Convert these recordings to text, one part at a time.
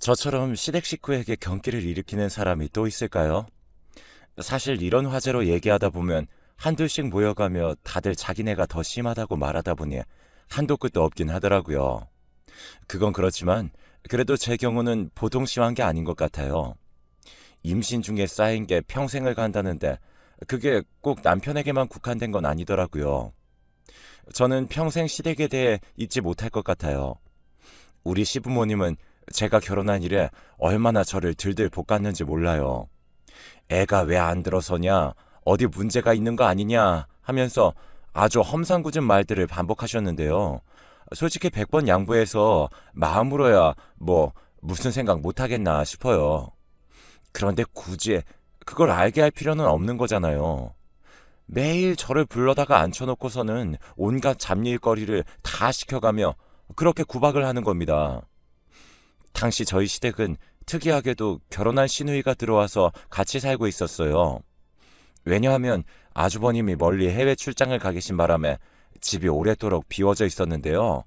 저처럼 시댁 식구에게 경기를 일으키는 사람이 또 있을까요? 사실 이런 화제로 얘기하다 보면 한둘씩 모여가며 다들 자기네가 더 심하다고 말하다 보니 한도 끝도 없긴 하더라고요. 그건 그렇지만 그래도 제 경우는 보통 심한 게 아닌 것 같아요. 임신 중에 쌓인 게 평생을 간다는데 그게 꼭 남편에게만 국한된 건 아니더라고요. 저는 평생 시댁에 대해 잊지 못할 것 같아요. 우리 시부모님은 제가 결혼한 이래 얼마나 저를 들들 볶았는지 몰라요. 애가 왜 안 들어서냐, 어디 문제가 있는 거 아니냐 하면서 아주 험상궂은 말들을 반복하셨는데요. 솔직히 100번 양보해서 마음으로야 무슨 생각 못 하겠나 싶어요. 그런데 굳이 그걸 알게 할 필요는 없는 거잖아요. 매일 저를 불러다가 앉혀놓고서는 온갖 잡일거리를 다 시켜가며 그렇게 구박을 하는 겁니다. 당시 저희 시댁은 특이하게도 결혼한 시누이가 들어와서 같이 살고 있었어요. 왜냐하면 아주버님이 멀리 해외 출장을 가 계신 바람에 집이 오래도록 비워져 있었는데요.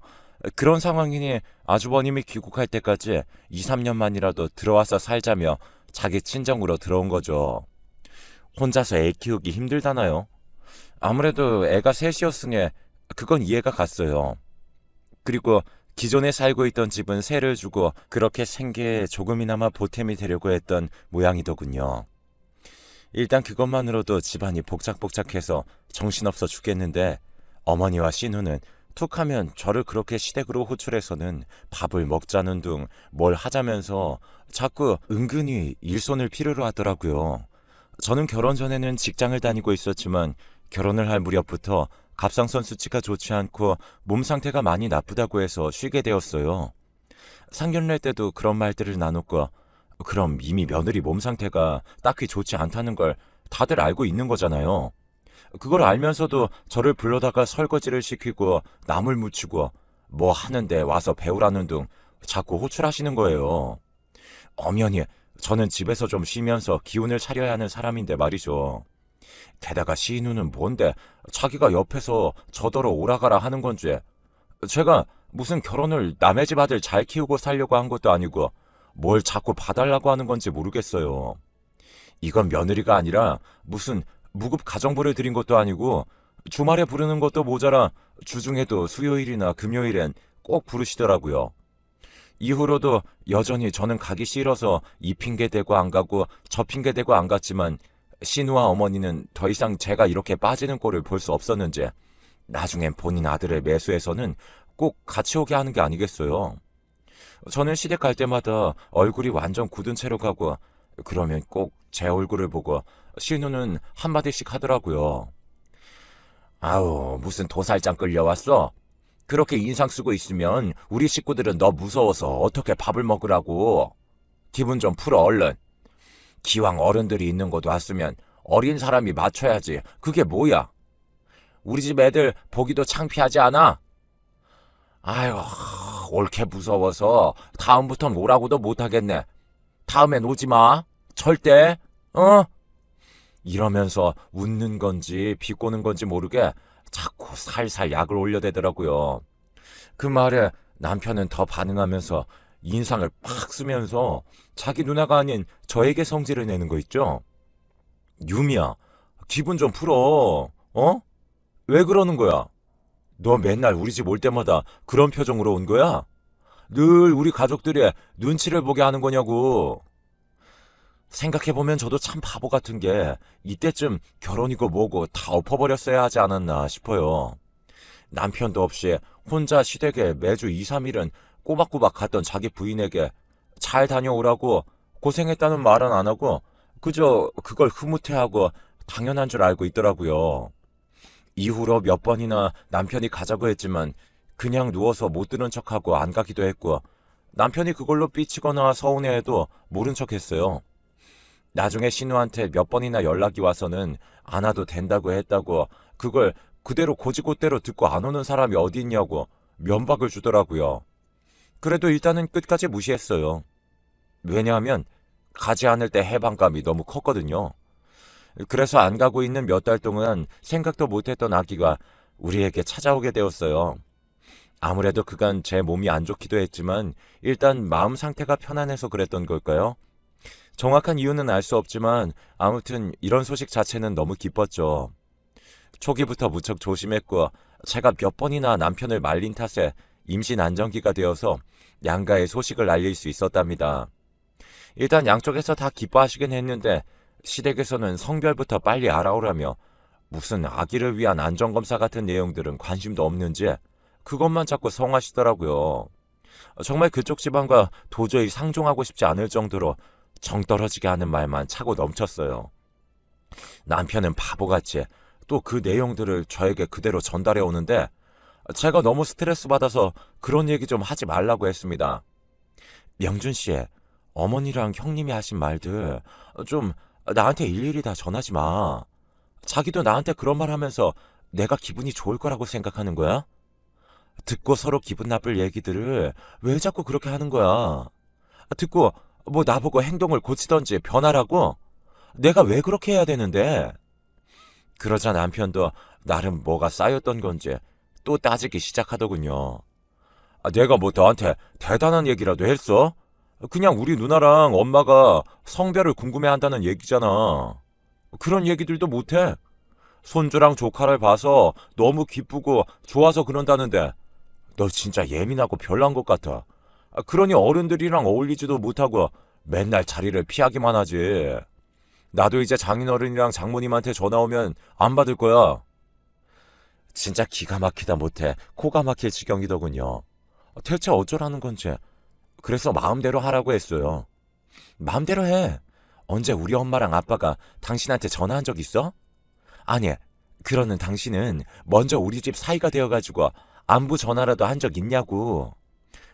그런 상황이니 아주버님이 귀국할 때까지 2, 3년만이라도 들어와서 살자며 자기 친정으로 들어온 거죠. 혼자서 애 키우기 힘들다나요? 아무래도 애가 셋이었으니 그건 이해가 갔어요. 그리고 기존에 살고 있던 집은 세를 주고 그렇게 생계에 조금이나마 보탬이 되려고 했던 모양이더군요. 일단 그것만으로도 집안이 복작복작해서 정신없어 죽겠는데 어머니와 신우는 툭하면 저를 그렇게 시댁으로 호출해서는 밥을 먹자는 둥 뭘 하자면서 자꾸 은근히 일손을 필요로 하더라고요. 저는 결혼 전에는 직장을 다니고 있었지만 결혼을 할 무렵부터 갑상선 수치가 좋지 않고 몸 상태가 많이 나쁘다고 해서 쉬게 되었어요. 상견례 때도 그런 말들을 나눴고 그럼 이미 며느리 몸 상태가 딱히 좋지 않다는 걸 다들 알고 있는 거잖아요. 그걸 알면서도 저를 불러다가 설거지를 시키고 나물 묻히고 뭐 하는데 와서 배우라는 둥 자꾸 호출하시는 거예요. 엄연히 저는 집에서 좀 쉬면서 기운을 차려야 하는 사람인데 말이죠. 게다가 시인우는 뭔데 자기가 옆에서 저더러 오라가라 하는 건지, 제가 무슨 결혼을 남의 집 아들 잘 키우고 살려고 한 것도 아니고 뭘 자꾸 봐달라고 하는 건지 모르겠어요. 이건 며느리가 아니라 무슨 무급 가정부를 들인 것도 아니고 주말에 부르는 것도 모자라 주중에도 수요일이나 금요일엔 꼭 부르시더라고요. 이후로도 여전히 저는 가기 싫어서 이 핑계 대고 안 가고 저 핑계 대고 안 갔지만 신우와 어머니는 더 이상 제가 이렇게 빠지는 꼴을 볼 수 없었는지 나중엔 본인 아들을 매수해서는 꼭 같이 오게 하는 게 아니겠어요. 저는 시댁 갈 때마다 얼굴이 완전 굳은 채로 가고 그러면 꼭 제 얼굴을 보고 신우는 한마디씩 하더라고요. 아우, 무슨 도살장 끌려왔어? 그렇게 인상 쓰고 있으면 우리 식구들은 너 무서워서 어떻게 밥을 먹으라고. 기분 좀 풀어 얼른. 기왕 어른들이 있는 곳 왔으면 어린 사람이 맞춰야지. 그게 뭐야? 우리 집 애들 보기도 창피하지 않아? 아유, 옳게 무서워서 다음부턴 오라고도 못하겠네. 다음엔 오지 마. 절대. 어? 이러면서 웃는 건지 비꼬는 건지 모르게 자꾸 살살 약을 올려대더라고요. 그 말에 남편은 더 반응하면서 인상을 팍 쓰면서 자기 누나가 아닌 저에게 성질을 내는 거 있죠? 유미야, 기분 좀 풀어. 어? 왜 그러는 거야? 너 맨날 우리 집 올 때마다 그런 표정으로 온 거야? 늘 우리 가족들의 눈치를 보게 하는 거냐고. 생각해보면 저도 참 바보 같은 게 이때쯤 결혼이고 뭐고 다 엎어버렸어야 하지 않았나 싶어요. 남편도 없이 혼자 시댁에 매주 2, 3일은 꼬박꼬박 갔던 자기 부인에게 잘 다녀오라고 고생했다는 말은 안 하고 그저 그걸 흐뭇해하고 당연한 줄 알고 있더라고요. 이후로 몇 번이나 남편이 가자고 했지만 그냥 누워서 못 들은 척하고 안 가기도 했고 남편이 그걸로 삐치거나 서운해해도 모른 척했어요. 나중에 신우한테 몇 번이나 연락이 와서는 안 와도 된다고 했다고 그걸 그대로 고지고대로 듣고 안 오는 사람이 어디 있냐고 면박을 주더라고요. 그래도 일단은 끝까지 무시했어요. 왜냐하면 가지 않을 때 해방감이 너무 컸거든요. 그래서 안 가고 있는 몇 달 동안 생각도 못했던 아기가 우리에게 찾아오게 되었어요. 아무래도 그간 제 몸이 안 좋기도 했지만 일단 마음 상태가 편안해서 그랬던 걸까요? 정확한 이유는 알 수 없지만 아무튼 이런 소식 자체는 너무 기뻤죠. 초기부터 무척 조심했고 제가 몇 번이나 남편을 말린 탓에 임신 안정기가 되어서 양가에 소식을 알릴 수 있었답니다. 일단 양쪽에서 다 기뻐하시긴 했는데 시댁에서는 성별부터 빨리 알아오라며 무슨 아기를 위한 안전검사 같은 내용들은 관심도 없는지 그것만 자꾸 성하시더라고요. 정말 그쪽 집안과 도저히 상종하고 싶지 않을 정도로 정 떨어지게 하는 말만 차고 넘쳤어요. 남편은 바보같이 또 그 내용들을 저에게 그대로 전달해 오는데 제가 너무 스트레스 받아서 그런 얘기 좀 하지 말라고 했습니다. 명준 씨, 어머니랑 형님이 하신 말들 좀 나한테 일일이 다 전하지 마. 자기도 나한테 그런 말 하면서 내가 기분이 좋을 거라고 생각하는 거야? 듣고 서로 기분 나쁠 얘기들을 왜 자꾸 그렇게 하는 거야? 듣고 뭐 나보고 행동을 고치던지 변하라고? 내가 왜 그렇게 해야 되는데? 그러자 남편도 나름 뭐가 쌓였던 건지 또 따지기 시작하더군요. 내가 뭐 너한테 대단한 얘기라도 했어? 그냥 우리 누나랑 엄마가 성별을 궁금해한다는 얘기잖아. 그런 얘기들도 못해. 손주랑 조카를 봐서 너무 기쁘고 좋아서 그런다는데 너 진짜 예민하고 별난 것 같아. 그러니 어른들이랑 어울리지도 못하고 맨날 자리를 피하기만 하지. 나도 이제 장인어른이랑 장모님한테 전화 오면 안 받을 거야. 진짜 기가 막히다 못해 코가 막힐 지경이더군요. 대체 어쩌라는 건지. 그래서 마음대로 하라고 했어요. 마음대로 해. 언제 우리 엄마랑 아빠가 당신한테 전화한 적 있어? 아니, 그러는 당신은 먼저 우리 집 사이가 되어가지고 안부 전화라도 한 적 있냐고.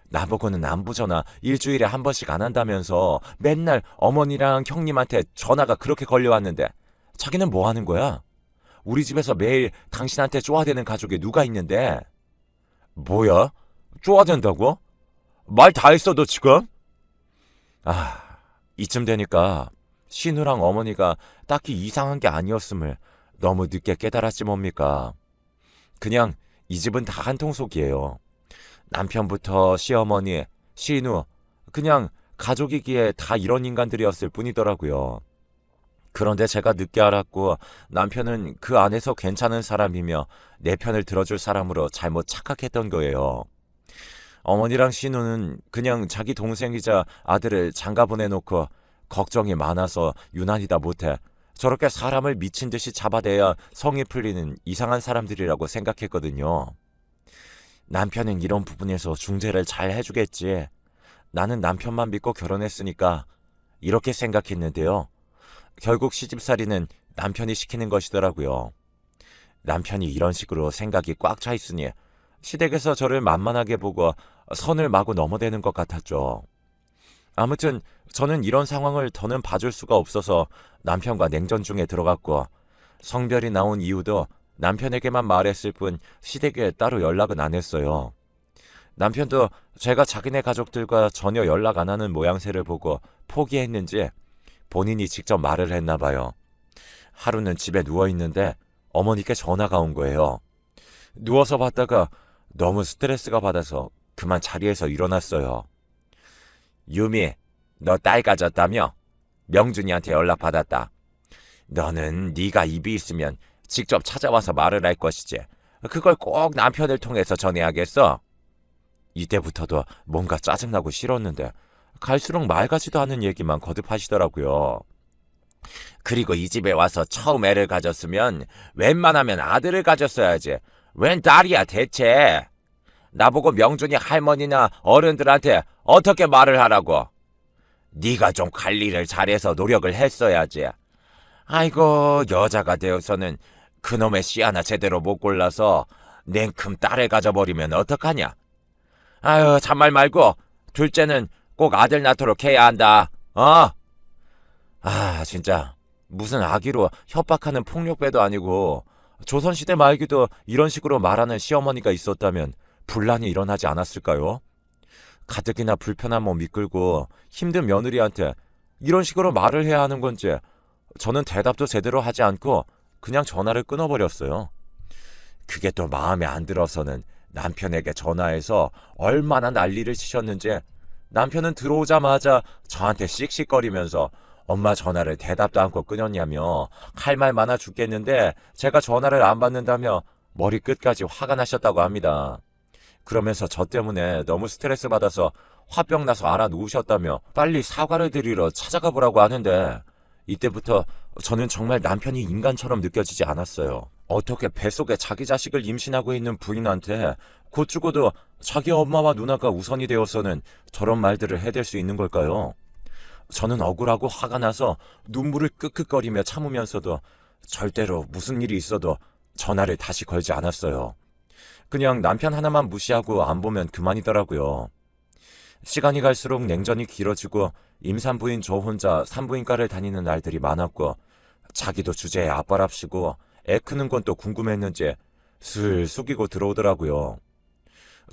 나보고는 안부 전화 일주일에 한 번씩 안 한다면서 맨날 어머니랑 형님한테 전화가 그렇게 걸려왔는데 자기는 뭐 하는 거야? 우리 집에서 매일 당신한테 쪼아대는 가족이 누가 있는데? 뭐야? 쪼아댄다고? 말 다 했어 너 지금? 이쯤 되니까 신우랑 어머니가 딱히 이상한 게 아니었음을 너무 늦게 깨달았지 뭡니까? 그냥 이 집은 다 한통속이에요. 남편부터 시어머니, 신우, 그냥 가족이기에 다 이런 인간들이었을 뿐이더라고요. 그런데 제가 늦게 알았고 남편은 그 안에서 괜찮은 사람이며 내 편을 들어줄 사람으로 잘못 착각했던 거예요. 어머니랑 신우는 그냥 자기 동생이자 아들을 장가 보내놓고 걱정이 많아서 유난히다 못해 저렇게 사람을 미친 듯이 잡아대야 성이 풀리는 이상한 사람들이라고 생각했거든요. 남편은 이런 부분에서 중재를 잘 해주겠지. 나는 남편만 믿고 결혼했으니까 이렇게 생각했는데요. 결국 시집살이는 남편이 시키는 것이더라고요. 남편이 이런 식으로 생각이 꽉 차 있으니 시댁에서 저를 만만하게 보고 선을 마구 넘어대는 것 같았죠. 아무튼 저는 이런 상황을 더는 봐줄 수가 없어서 남편과 냉전 중에 들어갔고 성별이 나온 이유도 남편에게만 말했을 뿐 시댁에 따로 연락은 안 했어요. 남편도 제가 자기네 가족들과 전혀 연락 안 하는 모양새를 보고 포기했는지 본인이 직접 말을 했나 봐요. 하루는 집에 누워있는데 어머니께 전화가 온 거예요. 누워서 받다가 너무 스트레스가 받아서 그만 자리에서 일어났어요. 유미, 너 딸 가졌다며? 명준이한테 연락받았다. 너는 네가 입이 있으면 직접 찾아와서 말을 할 것이지. 그걸 꼭 남편을 통해서 전해야겠어. 이때부터도 뭔가 짜증나고 싫었는데 갈수록 말 같지도 않은 얘기만 거듭하시더라고요. 그리고 이 집에 와서 처음 애를 가졌으면 웬만하면 아들을 가졌어야지. 웬 딸이야 대체. 나보고 명준이 할머니나 어른들한테 어떻게 말을 하라고. 네가 좀 관리를 잘해서 노력을 했어야지. 아이고 여자가 되어서는 그놈의 씨 하나 제대로 못 골라서 냉큼 딸을 가져버리면 어떡하냐. 아유 잔말 말고 둘째는 꼭 아들 낳도록 해야 한다. 진짜 무슨 아기로 협박하는 폭력배도 아니고 조선시대 말기도 이런 식으로 말하는 시어머니가 있었다면 분란이 일어나지 않았을까요? 가뜩이나 불편한 몸 이끌고 힘든 며느리한테 이런 식으로 말을 해야 하는 건지 저는 대답도 제대로 하지 않고 그냥 전화를 끊어버렸어요. 그게 또 마음에 안 들어서는 남편에게 전화해서 얼마나 난리를 치셨는지 남편은 들어오자마자 저한테 씩씩거리면서 엄마 전화를 대답도 않고 끊었냐며 할 말 많아 죽겠는데 제가 전화를 안 받는다며 머리 끝까지 화가 나셨다고 합니다. 그러면서 저 때문에 너무 스트레스 받아서 화병 나서 알아누우셨다며 빨리 사과를 드리러 찾아가 보라고 하는데 이때부터 저는 정말 남편이 인간처럼 느껴지지 않았어요. 어떻게 뱃속에 자기 자식을 임신하고 있는 부인한테 곧 죽어도 자기 엄마와 누나가 우선이 되어서는 저런 말들을 해댈 수 있는 걸까요? 저는 억울하고 화가 나서 눈물을 끄크거리며 참으면서도 절대로 무슨 일이 있어도 전화를 다시 걸지 않았어요. 그냥 남편 하나만 무시하고 안 보면 그만이더라고요. 시간이 갈수록 냉전이 길어지고 임산부인 저 혼자 산부인과를 다니는 날들이 많았고 자기도 주제에 앞바랍시고 애 크는 건 또 궁금했는지 슬 숙이고 들어오더라고요.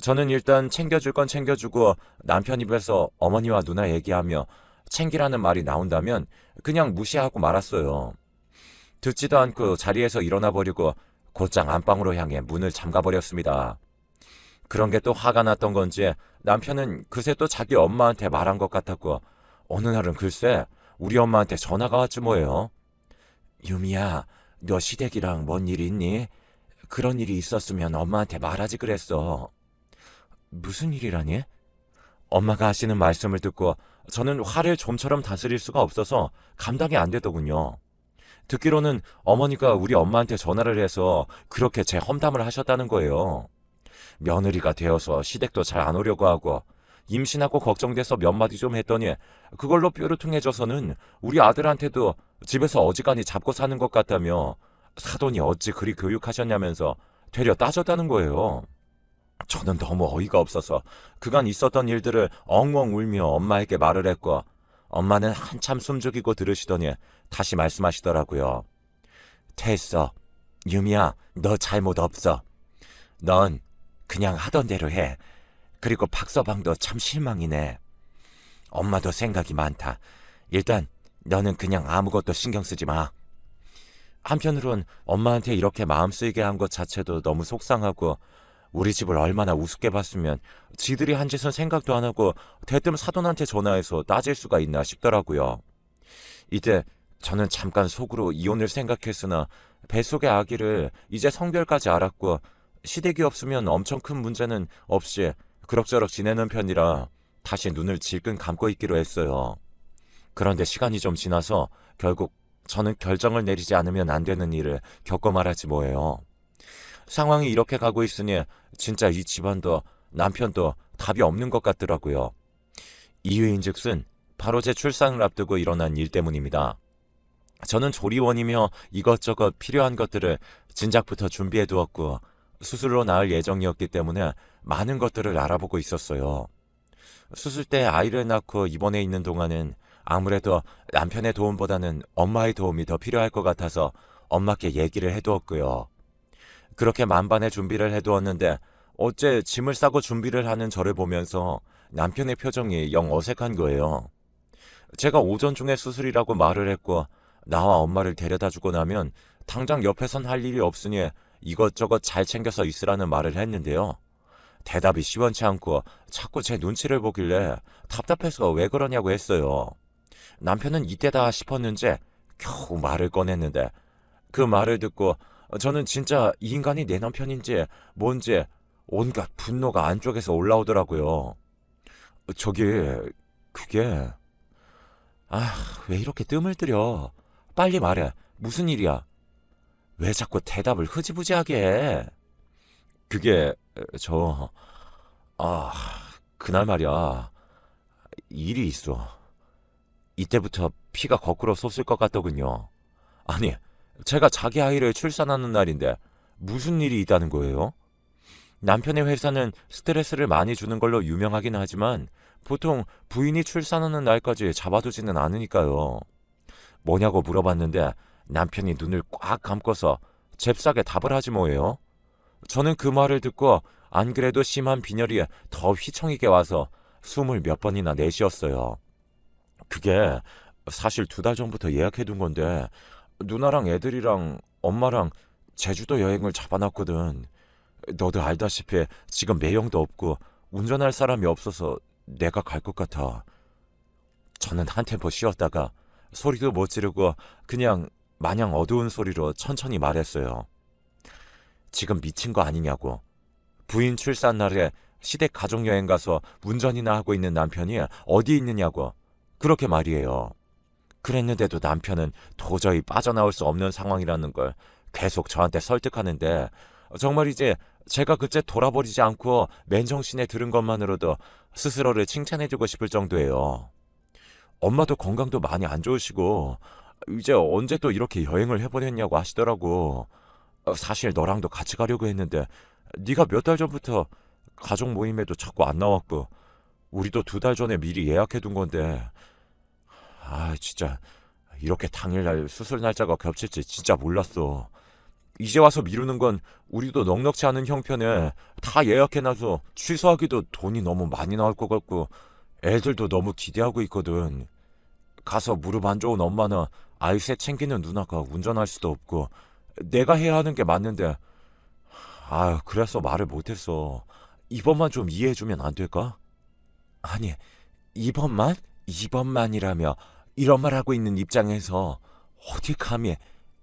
저는 일단 챙겨줄 건 챙겨주고 남편 입에서 어머니와 누나 얘기하며 챙기라는 말이 나온다면 그냥 무시하고 말았어요. 듣지도 않고 자리에서 일어나 버리고 곧장 안방으로 향해 문을 잠가버렸습니다. 그런 게 또 화가 났던 건지 남편은 그새 또 자기 엄마한테 말한 것 같았고 어느 날은 글쎄 우리 엄마한테 전화가 왔지 뭐예요. 유미야, 너 시댁이랑 뭔 일 있니? 그런 일이 있었으면 엄마한테 말하지 그랬어. 무슨 일이라니? 엄마가 하시는 말씀을 듣고 저는 화를 좀처럼 다스릴 수가 없어서 감당이 안 되더군요. 듣기로는 어머니가 우리 엄마한테 전화를 해서 그렇게 제 험담을 하셨다는 거예요. 며느리가 되어서 시댁도 잘 안 오려고 하고 임신하고 걱정돼서 몇 마디 좀 했더니 그걸로 뾰루퉁해져서는 우리 아들한테도 집에서 어지간히 잡고 사는 것 같다며 사돈이 어찌 그리 교육하셨냐면서 되려 따졌다는 거예요. 저는 너무 어이가 없어서 그간 있었던 일들을 엉엉 울며 엄마에게 말을 했고 엄마는 한참 숨죽이고 들으시더니 다시 말씀하시더라고요. 됐어. 유미야, 너 잘못 없어. 넌 그냥 하던 대로 해. 그리고 박서방도 참 실망이네. 엄마도 생각이 많다. 일단 너는 그냥 아무것도 신경 쓰지 마. 한편으론 엄마한테 이렇게 마음 쓰이게 한 것 자체도 너무 속상하고 우리 집을 얼마나 우습게 봤으면 지들이 한 짓은 생각도 안 하고 대뜸 사돈한테 전화해서 따질 수가 있나 싶더라고요. 이때 저는 잠깐 속으로 이혼을 생각했으나 뱃속의 아기를 이제 성별까지 알았고 시댁이 없으면 엄청 큰 문제는 없이 그럭저럭 지내는 편이라 다시 눈을 질끈 감고 있기로 했어요. 그런데 시간이 좀 지나서 결국 저는 결정을 내리지 않으면 안 되는 일을 겪고 말하지 뭐예요. 상황이 이렇게 가고 있으니 진짜 이 집안도 남편도 답이 없는 것 같더라고요. 이유인즉슨 바로 제 출산을 앞두고 일어난 일 때문입니다. 저는 조리원이며 이것저것 필요한 것들을 진작부터 준비해 두었고 수술로 낳을 예정이었기 때문에 많은 것들을 알아보고 있었어요. 수술 때 아이를 낳고 입원해 있는 동안은 아무래도 남편의 도움보다는 엄마의 도움이 더 필요할 것 같아서 엄마께 얘기를 해두었고요. 그렇게 만반의 준비를 해두었는데 어째 짐을 싸고 준비를 하는 저를 보면서 남편의 표정이 영 어색한 거예요. 제가 오전 중에 수술이라고 말을 했고 나와 엄마를 데려다주고 나면 당장 옆에선 할 일이 없으니 이것저것 잘 챙겨서 있으라는 말을 했는데요. 대답이 시원치 않고 자꾸 제 눈치를 보길래 답답해서 왜 그러냐고 했어요. 남편은 이때다 싶었는지 겨우 말을 꺼냈는데 그 말을 듣고 저는 진짜 이 인간이 내 남편인지 뭔지 온갖 분노가 안쪽에서 올라오더라고요. 저기 그게 왜 이렇게 뜸을 들여? 빨리 말해. 무슨 일이야? 왜 자꾸 대답을 흐지부지하게 해? 그게 저 그날 말이야. 일이 있어. 이때부터 피가 거꾸로 솟을 것 같더군요. 아니, 제가 자기 아이를 출산하는 날인데 무슨 일이 있다는 거예요? 남편의 회사는 스트레스를 많이 주는 걸로 유명하긴 하지만 보통 부인이 출산하는 날까지 잡아두지는 않으니까요. 뭐냐고 물어봤는데 남편이 눈을 꽉 감고서 잽싸게 답을 하지 뭐예요. 저는 그 말을 듣고 안 그래도 심한 빈혈이 더 휘청이게 와서 숨을 몇 번이나 내쉬었어요. 그게 사실 2달 전부터 예약해둔 건데 누나랑 애들이랑 엄마랑 제주도 여행을 잡아놨거든. 너도 알다시피 지금 매형도 없고 운전할 사람이 없어서 내가 갈 것 같아. 저는 한 템포 쉬었다가 소리도 못 지르고 그냥 마냥 어두운 소리로 천천히 말했어요. 지금 미친 거 아니냐고. 부인 출산 날에 시댁 가족여행 가서 운전이나 하고 있는 남편이 어디 있느냐고. 그렇게 말이에요. 그랬는데도 남편은 도저히 빠져나올 수 없는 상황이라는 걸 계속 저한테 설득하는데, 정말 이제 제가 그제 돌아버리지 않고 맨정신에 들은 것만으로도 스스로를 칭찬해주고 싶을 정도예요. 엄마도 건강도 많이 안 좋으시고 이제 언제 또 이렇게 여행을 해보냈냐고 하시더라고. 사실 너랑도 같이 가려고 했는데 네가 몇 달 전부터 가족 모임에도 자꾸 안 나왔고, 우리도 2달 전에 미리 예약해둔 건데, 진짜 이렇게 당일날 수술 날짜가 겹칠지 진짜 몰랐어. 이제 와서 미루는 건 우리도 넉넉지 않은 형편에 다 예약해놔서 취소하기도 돈이 너무 많이 나올 것 같고, 애들도 너무 기대하고 있거든. 가서 무릎 안 좋은 엄마나 아이 셋 챙기는 누나가 운전할 수도 없고 내가 해야 하는 게 맞는데, 그래서 말을 못했어. 이번만 좀 이해해주면 안 될까? 아니, 이번만? 이번만이라며 이런 말 하고 있는 입장에서 어디 감히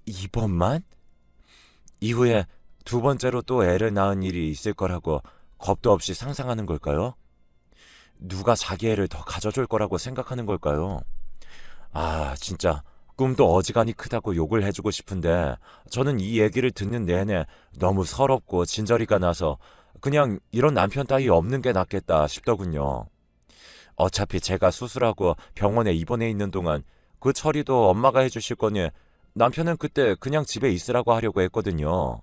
이번만? 이후에 2번째로 또 애를 낳은 일이 있을 거라고 겁도 없이 상상하는 걸까요? 누가 자기 애를 더 가져줄 거라고 생각하는 걸까요? 진짜 꿈도 어지간히 크다고 욕을 해주고 싶은데, 저는 이 얘기를 듣는 내내 너무 서럽고 진저리가 나서 그냥 이런 남편 따위 없는 게 낫겠다 싶더군요. 어차피 제가 수술하고 병원에 입원해 있는 동안 그 처리도 엄마가 해주실 거니 남편은 그때 그냥 집에 있으라고 하려고 했거든요.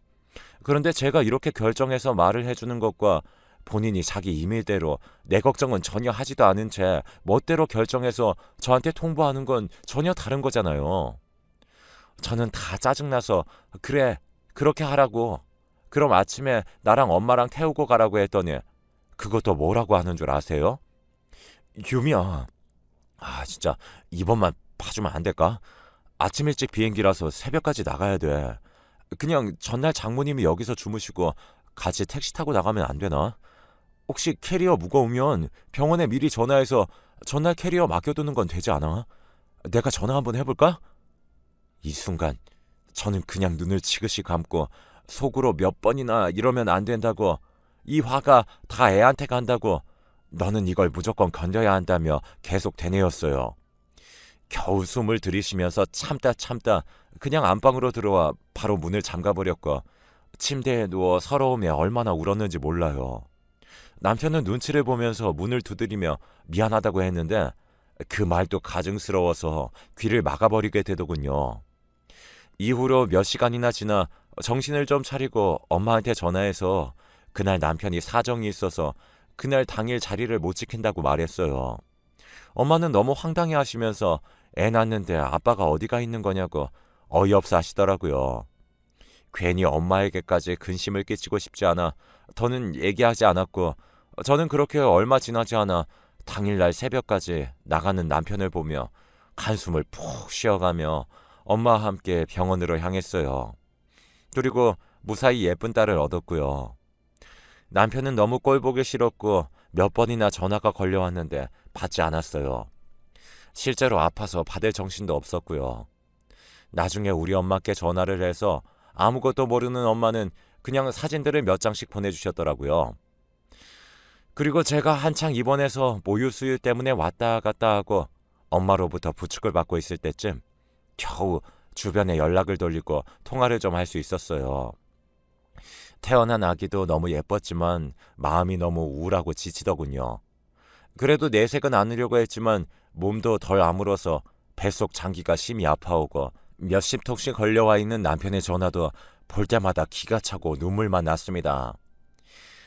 그런데 제가 이렇게 결정해서 말을 해주는 것과 본인이 자기 임의대로 내 걱정은 전혀 하지도 않은 채 멋대로 결정해서 저한테 통보하는 건 전혀 다른 거잖아요. 저는 다 짜증나서 그래, 그렇게 하라고. 그럼 아침에 나랑 엄마랑 태우고 가라고 했더니 그것도 뭐라고 하는 줄 아세요? 유미야, 진짜 이번만 봐주면 안 될까? 아침 일찍 비행기라서 새벽까지 나가야 돼. 그냥 전날 장모님이 여기서 주무시고 같이 택시 타고 나가면 안 되나? 혹시 캐리어 무거우면 병원에 미리 전화해서 전날 캐리어 맡겨두는 건 되지 않아? 내가 전화 한번 해볼까? 이 순간 저는 그냥 눈을 지그시 감고 속으로 몇 번이나 이러면 안 된다고, 이 화가 다 애한테 간다고, 너는 이걸 무조건 견뎌야 한다며 계속 되뇌었어요. 겨우 숨을 들이쉬면서 참다 그냥 안방으로 들어와 바로 문을 잠가버렸고, 침대에 누워 서러움에 얼마나 울었는지 몰라요. 남편은 눈치를 보면서 문을 두드리며 미안하다고 했는데 그 말도 가증스러워서 귀를 막아버리게 되더군요. 이후로 몇 시간이나 지나 정신을 좀 차리고 엄마한테 전화해서 그날 남편이 사정이 있어서 그날 당일 자리를 못 지킨다고 말했어요. 엄마는 너무 황당해 하시면서 애 낳는데 아빠가 어디가 있는 거냐고 어이없어 하시더라고요. 괜히 엄마에게까지 근심을 끼치고 싶지 않아 더는 얘기하지 않았고, 저는 그렇게 얼마 지나지 않아 당일날 새벽까지 나가는 남편을 보며 한숨을 푹 쉬어가며 엄마와 함께 병원으로 향했어요. 그리고 무사히 예쁜 딸을 얻었고요. 남편은 너무 꼴보기 싫었고 몇 번이나 전화가 걸려왔는데 받지 않았어요. 실제로 아파서 받을 정신도 없었고요. 나중에 우리 엄마께 전화를 해서 아무것도 모르는 엄마는 그냥 사진들을 몇 장씩 보내주셨더라고요. 그리고 제가 한창 입원해서 모유 수유 때문에 왔다 갔다 하고 엄마로부터 부축을 받고 있을 때쯤 겨우 주변에 연락을 돌리고 통화를 좀 할 수 있었어요. 태어난 아기도 너무 예뻤지만 마음이 너무 우울하고 지치더군요. 그래도 내색은 않으려고 했지만 몸도 덜 아물어서 뱃속 장기가 심히 아파오고 몇십 통씩 걸려와 있는 남편의 전화도 볼 때마다 기가 차고 눈물만 났습니다.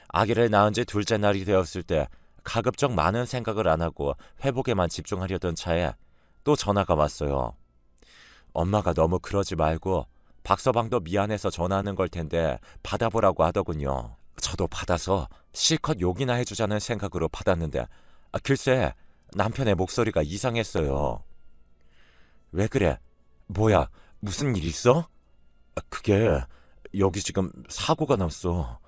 아기를 낳은 지 2째 날이 되었을 때 가급적 많은 생각을 안 하고 회복에만 집중하려던 차에 또 전화가 왔어요. 엄마가 너무 그러지 말고 박서방도 미안해서 전화하는 걸 텐데 받아보라고 하더군요. 저도 받아서 실컷 욕이나 해주자는 생각으로 받았는데 글쎄 남편의 목소리가 이상했어요. 왜 그래? 뭐야? 무슨 일 있어? 그게 여기 지금 사고가 났어.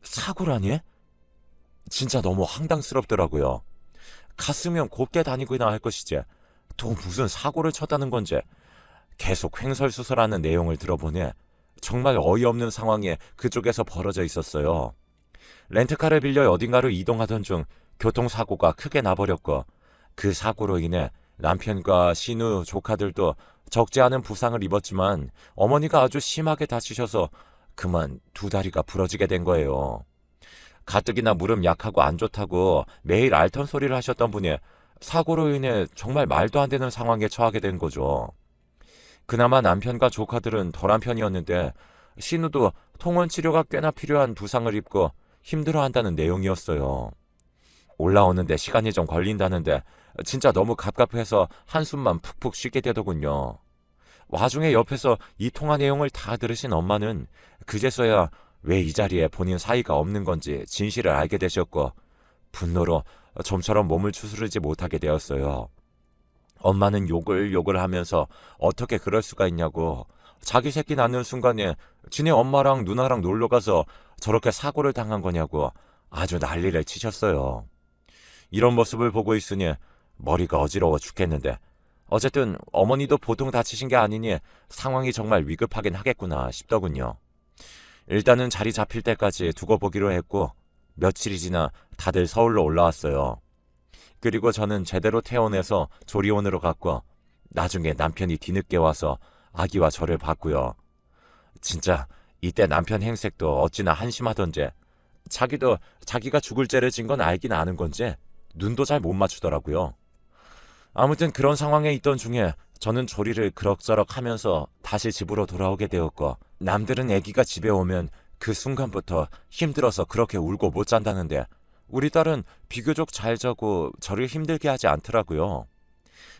사고라니? 진짜 너무 황당스럽더라고요. 갔으면 곱게 다니고나 할 것이지. 또 무슨 사고를 쳤다는 건지. 계속 횡설수설하는 내용을 들어보니 정말 어이없는 상황이 그쪽에서 벌어져 있었어요. 렌트카를 빌려 어딘가로 이동하던 중 교통사고가 크게 나버렸고, 그 사고로 인해 남편과 신우, 조카들도 적지 않은 부상을 입었지만 어머니가 아주 심하게 다치셔서 그만 두 다리가 부러지게 된 거예요. 가뜩이나 무릎 약하고 안 좋다고 매일 앓던 소리를 하셨던 분이 사고로 인해 정말 말도 안 되는 상황에 처하게 된 거죠. 그나마 남편과 조카들은 덜한 편이었는데 신우도 통원 치료가 꽤나 필요한 부상을 입고 힘들어한다는 내용이었어요. 올라오는데 시간이 좀 걸린다는데 진짜 너무 갑갑해서 한숨만 푹푹 쉬게 되더군요. 와중에 옆에서 이 통화 내용을 다 들으신 엄마는 그제서야 왜 이 자리에 본인 사이가 없는 건지 진실을 알게 되셨고, 분노로 좀처럼 몸을 추스르지 못하게 되었어요. 엄마는 욕을 하면서 어떻게 그럴 수가 있냐고, 자기 새끼 낳는 순간에 지네 엄마랑 누나랑 놀러가서 저렇게 사고를 당한 거냐고 아주 난리를 치셨어요. 이런 모습을 보고 있으니 머리가 어지러워 죽겠는데, 어쨌든 어머니도 보통 다치신 게 아니니 상황이 정말 위급하긴 하겠구나 싶더군요. 일단은 자리 잡힐 때까지 두고 보기로 했고, 며칠이 지나 다들 서울로 올라왔어요. 그리고 저는 제대로 퇴원해서 조리원으로 갔고, 나중에 남편이 뒤늦게 와서 아기와 저를 봤고요. 진짜 이때 남편 행색도 어찌나 한심하던지, 자기도 자기가 죽을 죄를 진 건 알긴 아는 건지 눈도 잘 못 맞추더라고요. 아무튼 그런 상황에 있던 중에 저는 조리를 그럭저럭 하면서 다시 집으로 돌아오게 되었고, 남들은 아기가 집에 오면 그 순간부터 힘들어서 그렇게 울고 못 잔다는데 우리 딸은 비교적 잘 자고 저를 힘들게 하지 않더라고요.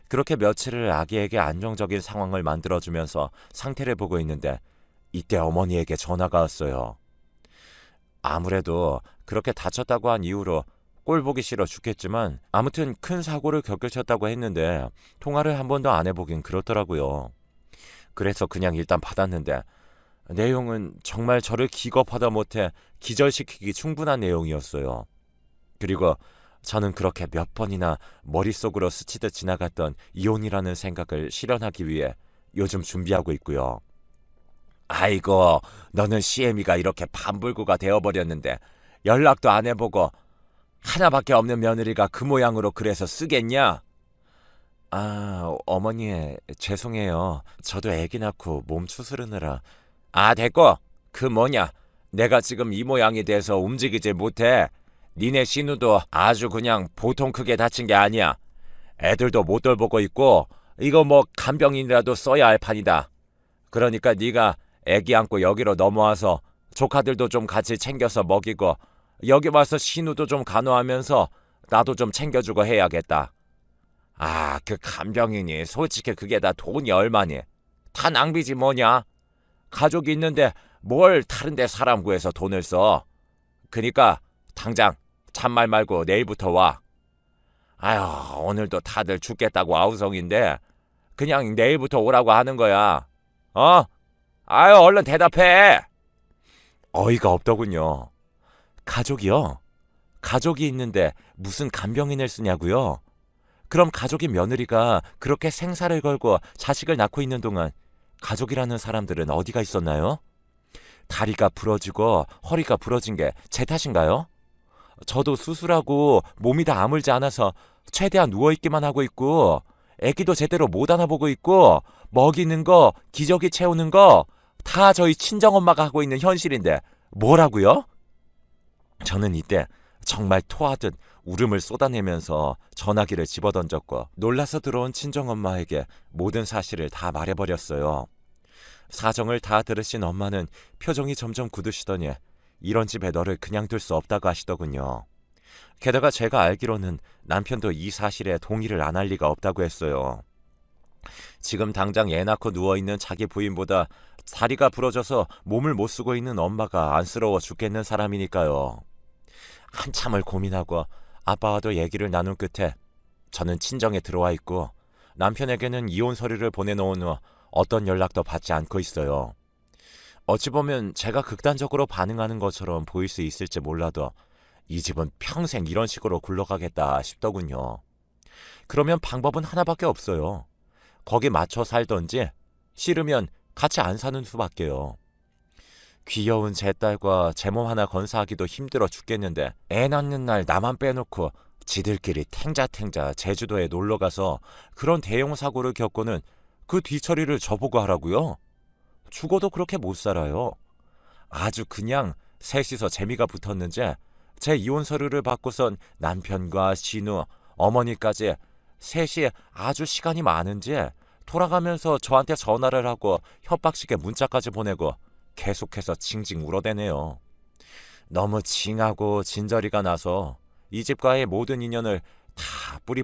그렇게 며칠을 아기에게 안정적인 상황을 만들어주면서 상태를 보고 있는데 이때 어머니에게 전화가 왔어요. 아무래도 그렇게 다쳤다고 한 이유로 꼴 보기 싫어 죽겠지만 아무튼 큰 사고를 겪으셨다고 했는데 통화를 한 번도 안 해보긴 그렇더라고요. 그래서 그냥 일단 받았는데 내용은 정말 저를 기겁하다 못해 기절시키기 충분한 내용이었어요. 그리고 저는 그렇게 몇 번이나 머릿속으로 스치듯 지나갔던 이혼이라는 생각을 실현하기 위해 요즘 준비하고 있고요. 아이고, 너는 시애미가 이렇게 반불구가 되어버렸는데 연락도 안 해보고 하나밖에 없는 며느리가 그 모양으로 그래서 쓰겠냐? 아, 어머니, 죄송해요. 저도 애기 낳고 몸 추스르느라. 아, 됐고, 그 뭐냐. 내가 지금 이 모양이 돼서 움직이질 못해. 니네 신우도 아주 그냥 보통 크게 다친 게 아니야. 애들도 못 돌보고 있고, 이거 뭐 간병인이라도 써야 할 판이다. 그러니까 네가 애기 안고 여기로 넘어와서 조카들도 좀 같이 챙겨서 먹이고, 여기 와서 신우도 좀 간호하면서 나도 좀 챙겨주고 해야겠다. 아, 그 간병인이 솔직히 그게 다 돈이 얼마니? 다 낭비지 뭐냐? 가족이 있는데 뭘 다른 데 사람 구해서 돈을 써? 그니까 당장 잔말 말고 내일부터 와. 아휴, 오늘도 다들 죽겠다고 아우성인데 그냥 내일부터 오라고 하는 거야. 어? 아유, 얼른 대답해. 어이가 없더군요. 가족이요? 가족이 있는데 무슨 간병인을 쓰냐고요? 그럼 가족인 며느리가 그렇게 생사를 걸고 자식을 낳고 있는 동안 가족이라는 사람들은 어디가 있었나요? 다리가 부러지고 허리가 부러진 게 제 탓인가요? 저도 수술하고 몸이 다 아물지 않아서 최대한 누워있기만 하고 있고 애기도 제대로 못 안아보고 있고 먹이는 거, 기저귀 채우는 거 다 저희 친정엄마가 하고 있는 현실인데 뭐라고요? 저는 이때 정말 토하듯 울음을 쏟아내면서 전화기를 집어던졌고 놀라서 들어온 친정엄마에게 모든 사실을 다 말해버렸어요. 사정을 다 들으신 엄마는 표정이 점점 굳으시더니 이런 집에 너를 그냥 둘 수 없다고 하시더군요. 게다가 제가 알기로는 남편도 이 사실에 동의를 안 할 리가 없다고 했어요. 지금 당장 애 낳고 누워있는 자기 부인보다 다리가 부러져서 몸을 못 쓰고 있는 엄마가 안쓰러워 죽겠는 사람이니까요. 한참을 고민하고 아빠와도 얘기를 나눈 끝에 저는 친정에 들어와 있고 남편에게는 이혼 서류를 보내놓은 후 어떤 연락도 받지 않고 있어요. 어찌 보면 제가 극단적으로 반응하는 것처럼 보일 수 있을지 몰라도 이 집은 평생 이런 식으로 굴러가겠다 싶더군요. 그러면 방법은 하나밖에 없어요. 거기 맞춰 살던지 싫으면 같이 안 사는 수밖에요. 귀여운 제 딸과 제 몸 하나 건사하기도 힘들어 죽겠는데 애 낳는 날 나만 빼놓고 지들끼리 탱자탱자 제주도에 놀러가서 그런 대형 사고를 겪고는 그 뒤처리를 저보고 하라고요? 죽어도 그렇게 못 살아요. 아주 그냥 셋이서 재미가 붙었는지 제 이혼 서류를 받고선 남편과 신우, 어머니까지 셋이 아주 시간이 많은지 돌아가면서 저한테 전화를 하고 협박식에 문자까지 보내고 계속해서 징징 울어대네요. 너무 징하고 진저리가 나서 이 집과의 모든 인연을 다 뿌리